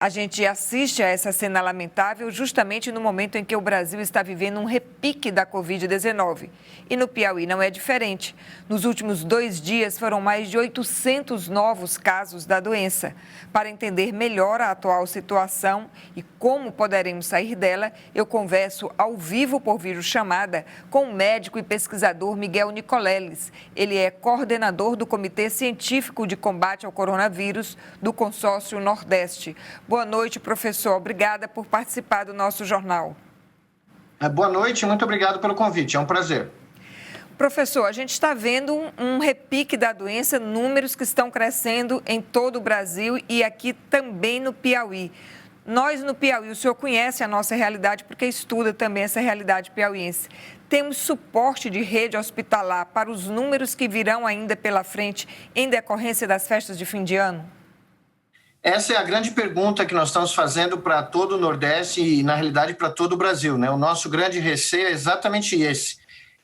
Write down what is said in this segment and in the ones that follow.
A gente assiste a essa cena lamentável justamente no momento em que o Brasil está vivendo um repique da Covid-19. E no Piauí não é diferente. Nos últimos 2 dias foram mais de 800 novos casos da doença. Para entender melhor a atual situação e como poderemos sair dela, eu converso ao vivo por videochamada com o médico e pesquisador Miguel Nicoleles. Ele é coordenador do Comitê Científico de Combate ao Coronavírus do Consórcio Nordeste. Boa noite, professor. Obrigada por participar do nosso jornal. Boa noite, muito obrigado pelo convite. É um prazer. Professor, a gente está vendo um repique da doença, números que estão crescendo em todo o Brasil e aqui também no Piauí. Nós no Piauí, o senhor conhece a nossa realidade porque estuda também essa realidade piauiense. Temos suporte de rede hospitalar para os números que virão ainda pela frente em decorrência das festas de fim de ano? Essa é a grande pergunta que nós estamos fazendo para todo o Nordeste e, na realidade, para todo o Brasil, né? O nosso grande receio é exatamente esse,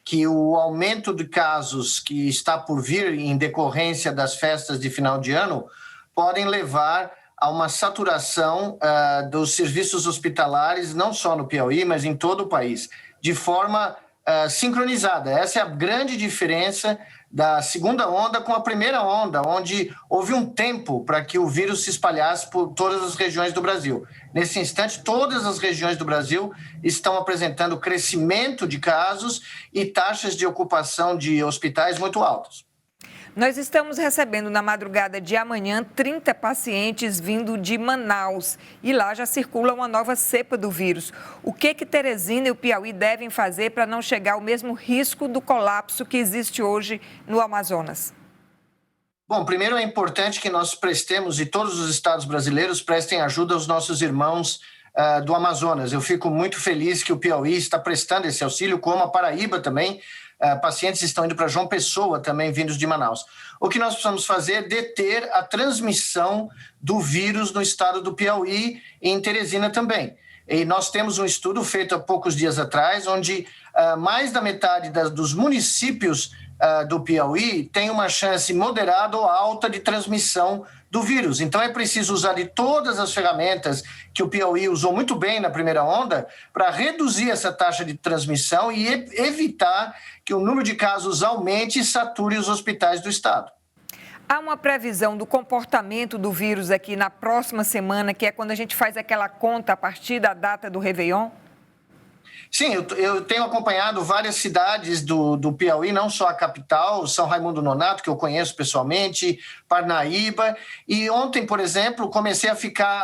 que o aumento de casos que está por vir em decorrência das festas de final de ano podem levar a uma saturação dos serviços hospitalares, não só no Piauí, mas em todo o país, de forma sincronizada. Essa é a grande diferença da segunda onda com a primeira onda, onde houve um tempo para que o vírus se espalhasse por todas as regiões do Brasil. Nesse instante, todas as regiões do Brasil estão apresentando crescimento de casos e taxas de ocupação de hospitais muito altas. Nós estamos recebendo na madrugada de amanhã 30 pacientes vindo de Manaus e lá já circula uma nova cepa do vírus. O que Teresina e o Piauí devem fazer para não chegar ao mesmo risco do colapso que existe hoje no Amazonas? Bom, primeiro é importante que nós prestemos, e todos os estados brasileiros prestem ajuda aos nossos irmãos do Amazonas. Eu fico muito feliz que o Piauí está prestando esse auxílio, como a Paraíba também. Pacientes estão indo para João Pessoa também, vindos de Manaus. O que nós precisamos fazer é deter a transmissão do vírus no estado do Piauí e em Teresina também. E nós temos um estudo feito há poucos dias atrás, onde mais da metade dos municípios do Piauí tem uma chance moderada ou alta de transmissão do vírus. Então é preciso usar de todas as ferramentas que o Piauí usou muito bem na primeira onda para reduzir essa taxa de transmissão e evitar que o número de casos aumente e sature os hospitais do estado. Há uma previsão do comportamento do vírus aqui na próxima semana, que é quando a gente faz aquela conta a partir da data do Réveillon? Sim, eu tenho acompanhado várias cidades do Piauí, não só a capital, São Raimundo Nonato, que eu conheço pessoalmente, Parnaíba. E ontem, por exemplo, comecei a ficar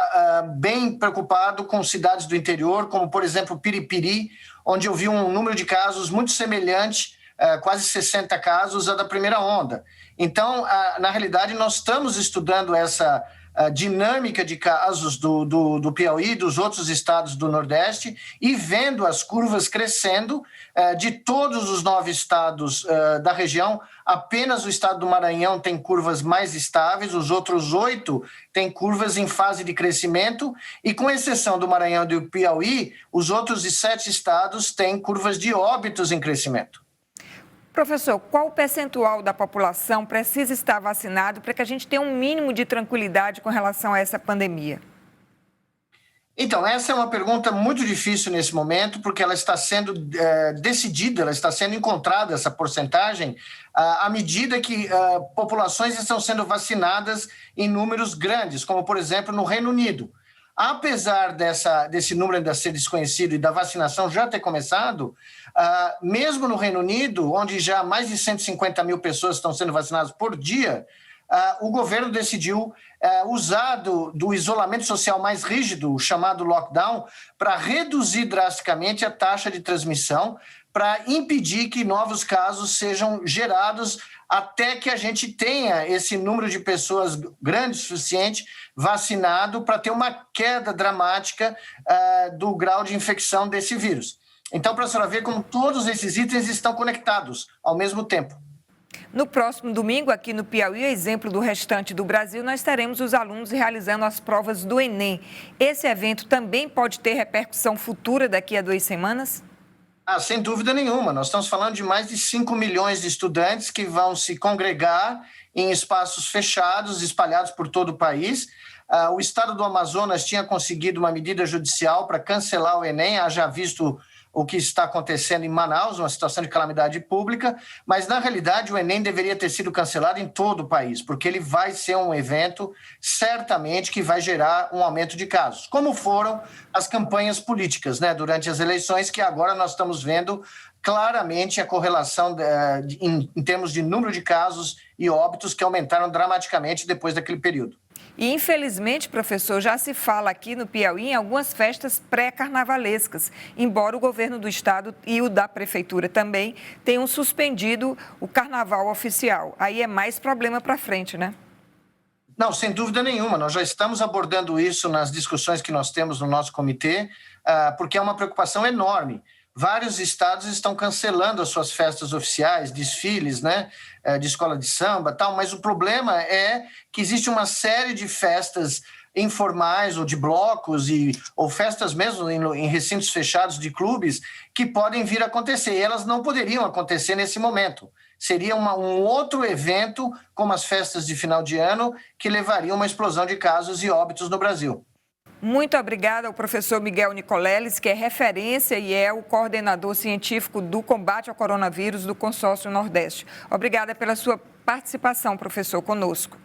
bem preocupado com cidades do interior, como, por exemplo, Piripiri, onde eu vi um número de casos muito semelhante, quase 60 casos, a da primeira onda. Então, na realidade, nós estamos estudando essa dinâmica de casos do Piauí, dos outros estados do Nordeste, e vendo as curvas crescendo de todos os 9 estados da região. Apenas o estado do Maranhão tem curvas mais estáveis, os outros 8 têm curvas em fase de crescimento, e com exceção do Maranhão e do Piauí, os outros 7 estados têm curvas de óbitos em crescimento. Professor, qual o percentual da população precisa estar vacinado para que a gente tenha um mínimo de tranquilidade com relação a essa pandemia? Então, essa é uma pergunta muito difícil nesse momento, porque ela está sendo decidida, ela está sendo encontrada, essa porcentagem, à medida que populações estão sendo vacinadas em números grandes, como, por exemplo, no Reino Unido. Apesar desse número ainda ser desconhecido e da vacinação já ter começado, mesmo no Reino Unido, onde já mais de 150 mil pessoas estão sendo vacinadas por dia, o governo decidiu usar do isolamento social mais rígido, chamado lockdown, para reduzir drasticamente a taxa de transmissão, para impedir que novos casos sejam gerados até que a gente tenha esse número de pessoas grande o suficiente vacinado para ter uma queda dramática do grau de infecção desse vírus. Então, para a senhora ver como todos esses itens estão conectados ao mesmo tempo. No próximo domingo, aqui no Piauí, exemplo do restante do Brasil, nós teremos os alunos realizando as provas do Enem. Esse evento também pode ter repercussão futura daqui a 2 semanas? Sem dúvida nenhuma. Nós estamos falando de mais de 5 milhões de estudantes que vão se congregar em espaços fechados, espalhados por todo o país. O estado do Amazonas tinha conseguido uma medida judicial para cancelar o Enem, haja visto o que está acontecendo em Manaus, uma situação de calamidade pública, mas, na realidade, o Enem deveria ter sido cancelado em todo o país, porque ele vai ser um evento, certamente, que vai gerar um aumento de casos, como foram as campanhas políticas, né, durante as eleições, que agora nós estamos vendo claramente a correlação em termos de número de casos e óbitos que aumentaram dramaticamente depois daquele período. E, infelizmente, professor, já se fala aqui no Piauí em algumas festas pré-carnavalescas, embora o governo do estado e o da prefeitura também tenham suspendido o carnaval oficial. Aí é mais problema para frente, né? Não, sem dúvida nenhuma. Nós já estamos abordando isso nas discussões que nós temos no nosso comitê, porque é uma preocupação enorme. Vários estados estão cancelando as suas festas oficiais, desfiles, né, de escola de samba, tal, mas o problema é que existe uma série de festas informais ou de blocos ou festas mesmo em recintos fechados de clubes que podem vir a acontecer. E elas não poderiam acontecer nesse momento. Seria um outro evento, como as festas de final de ano, que levaria a uma explosão de casos e óbitos no Brasil. Muito obrigada ao professor Miguel Nicoleles, que é referência e é o coordenador científico do combate ao coronavírus do Consórcio Nordeste. Obrigada pela sua participação, professor, conosco.